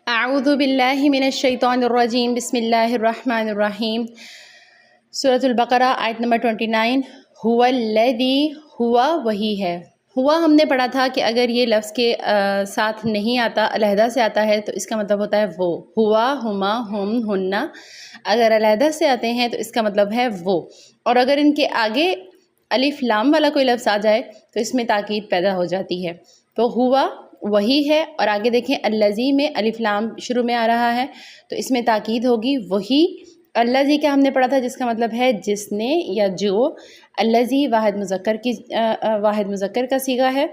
اعوذ باللہ من الشیطان الرجیم بسم اللہ الرحمن الرحیم۔ سورۃ البقرہ آیت نمبر 29۔ ہوا الذی، ہوا وہی ہے۔ ہوا ہم نے پڑھا تھا کہ اگر یہ لفظ کے ساتھ نہیں آتا، علیحدہ سے آتا ہے تو اس کا مطلب ہوتا ہے وہ۔ ہوا، ہما، ہم، ہننا اگر علیحدہ سے آتے ہیں تو اس کا مطلب ہے وہ، اور اگر ان کے آگے الف لام والا کوئی لفظ آ جائے تو اس میں تاکید پیدا ہو جاتی ہے۔ تو ہوا وہی ہے، اور آگے دیکھیں الذی میں الف لام شروع میں آ رہا ہے تو اس میں تاکید ہوگی وہی۔ الذی کا ہم نے پڑھا تھا جس کا مطلب ہے جس نے یا جو۔ الذی واحد مذکر کا صیغہ ہے۔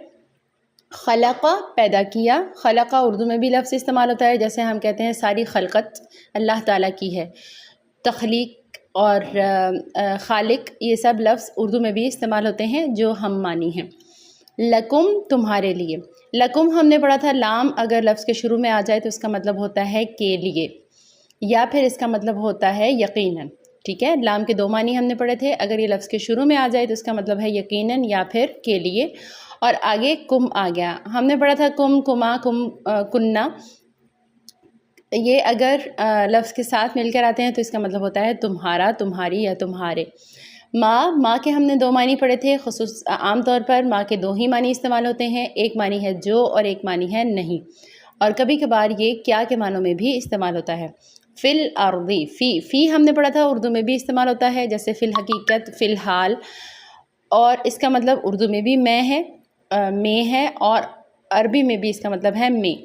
خلق پیدا کیا، خلق اردو میں بھی لفظ استعمال ہوتا ہے، جیسے ہم کہتے ہیں ساری خلقت اللہ تعالیٰ کی ہے۔ تخلیق اور خالق یہ سب لفظ اردو میں بھی استعمال ہوتے ہیں جو ہم معنی ہیں۔ لکم تمہارے لیے، لکم ہم نے پڑھا تھا لام اگر لفظ کے شروع میں آ جائے تو اس کا مطلب ہوتا ہے کے لیے، یا پھر اس کا مطلب ہوتا ہے یقیناً۔ ٹھیک ہے، لام کے دو معنی ہم نے پڑھے تھے، اگر یہ لفظ کے شروع میں آ جائے تو اس کا مطلب ہے یقیناً یا پھر کے لیے۔ اور آگے کم آ گیا، ہم نے پڑھا تھا کم، کما، کم، کننا، یہ اگر لفظ کے ساتھ مل کر آتے ہیں تو اس کا مطلب ہوتا ہے تمہارا، تمہاری یا تمہارے۔ ماں کے ہم نے دو معنی پڑھے تھے، عام طور پر ماں کے دو ہی معنی استعمال ہوتے ہیں، ایک معنی ہے جو اور ایک معنی ہے نہیں، اور کبھی کبھار یہ کیا کے معنوں میں بھی استعمال ہوتا ہے۔ فی الارض، فی ہم نے پڑھا تھا اردو میں بھی استعمال ہوتا ہے، جیسے فی الحقیقت، فی الحال، اور اس کا مطلب اردو میں بھی میں ہے، اور عربی میں بھی اس کا مطلب ہے میں۔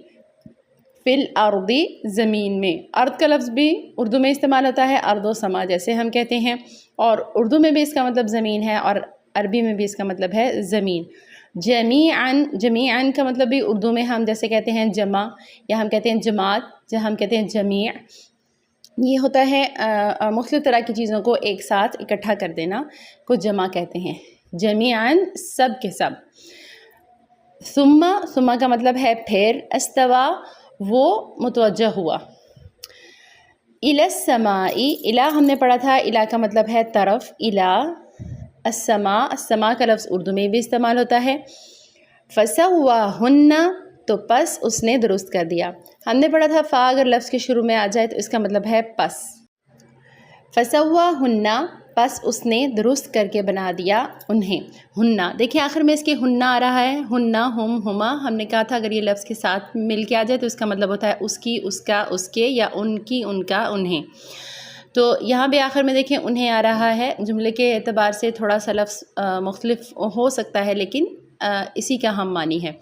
فی الارض زمین میں، ارض کا لفظ بھی اردو میں استعمال ہوتا ہے، ارض و سما جیسے ہم کہتے ہیں، اور اردو میں بھی اس کا مطلب زمین ہے اور عربی میں بھی اس کا مطلب ہے زمین۔ جمیعاً کا مطلب بھی اردو میں ہم جیسے کہتے ہیں جمع، یا ہم کہتے ہیں جماعت، یا ہم کہتے ہیں جمیع، یہ ہوتا ہے مختلف طرح کی چیزوں کو ایک ساتھ اکٹھا کر دینا کو جمع کہتے ہیں۔ جمیعاً سب کے سب۔ ثم کا مطلب ہے پھر، استوا وہ متوجہ ہوا۔ الی السماء، الی ہم نے پڑھا تھا الی کا مطلب ہے طرف، الی السماء کا لفظ اردو میں بھی استعمال ہوتا ہے۔ فسواہن، تو پس اس نے درست کر دیا، ہم نے پڑھا تھا فا اگر لفظ کے شروع میں آ جائے تو اس کا مطلب ہے پس۔ فسواہن، پس اس نے درست کر کے بنا دیا انہیں۔ ہننا، دیکھیں آخر میں اس کے ہننا آ رہا ہے، ہننا، ہم، ہما، ہم نے کہا تھا اگر یہ لفظ کے ساتھ مل کے آ جائے تو اس کا مطلب ہوتا ہے اس کی، اس کا، اس کے، یا ان کی، ان کا، انہیں۔ تو یہاں بھی آخر میں دیکھیں انہیں آ رہا ہے، جملے کے اعتبار سے تھوڑا سا لفظ مختلف ہو سکتا ہے لیکن اسی کا ہم معنی ہے۔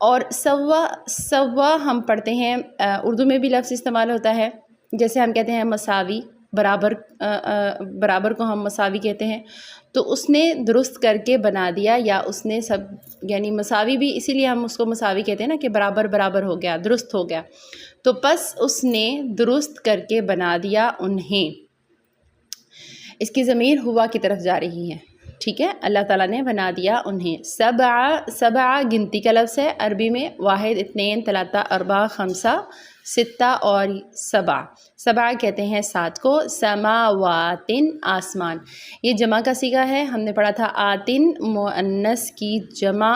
اور سوا ہم پڑھتے ہیں اردو میں بھی لفظ استعمال ہوتا ہے، جیسے ہم کہتے ہیں مساوی، برابر کو ہم مساوی کہتے ہیں، تو اس نے درست کر کے بنا دیا، یا اس نے سب، یعنی مساوی بھی اسی لیے ہم اس کو مساوی کہتے ہیں نا کہ برابر ہو گیا، درست ہو گیا، تو پس اس نے درست کر کے بنا دیا انہیں۔ اس کی ضمیر ہوا کی طرف جا رہی ہے، ٹھیک ہے، اللہ تعالیٰ نے بنا دیا انہیں۔ سبع گنتی کا لفظ ہے عربی میں، واحد، اثنین، ثلاثہ، اربع، خمسہ، ستہ اور سبع کہتے ہیں سات کو۔ سماوات آسمان، یہ جمع کا صیغہ ہے، ہم نے پڑھا تھا آتن مؤنث کی جمع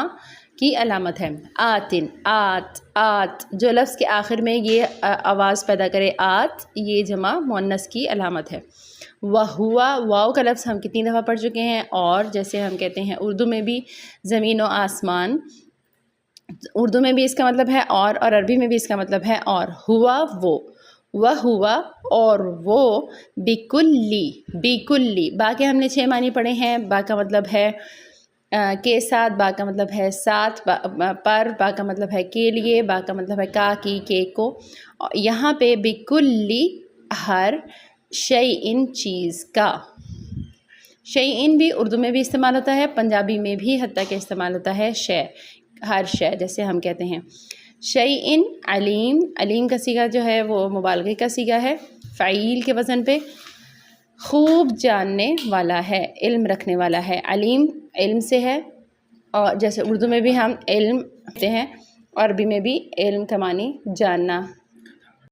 کی علامت ہے۔ آتن، آت جو لفظ کے آخر میں یہ آواز پیدا کرے آت، یہ جمع مؤنث کی علامت ہے۔ وہوا، واو کا لفظ ہم کتنی دفعہ پڑھ چکے ہیں، اور جیسے ہم کہتے ہیں اردو میں بھی زمین و آسمان، اردو میں بھی اس کا مطلب ہے اور عربی میں بھی اس کا مطلب ہے اور۔ ہوا وہ ہوا اور وہ، بیکلی، با کے ہم نے 6 معنی پڑھے ہیں، با کا مطلب ہے کے ساتھ، با کا مطلب ہے ساتھ، پر، با کا مطلب ہے کے لیے، با کا مطلب ہے کا، کی، کے کو، یہاں پہ بیکلی ہر شیئن چیز کا۔ شیئن بھی اردو میں بھی استعمال ہوتا ہے، پنجابی میں بھی حتیٰ کہ استعمال ہوتا ہے شے، ہر شے جیسے ہم کہتے ہیں۔ شیئن علیم کا صیغہ جو ہے وہ مبالغے کا صیغہ ہے، فعیل کے وزن پہ۔ خوب جاننے والا ہے، علم رکھنے والا ہے، علیم علم سے ہے، اور جیسے اردو میں بھی ہم علم کہتے ہیں، عربی میں بھی علم کا معنی جاننا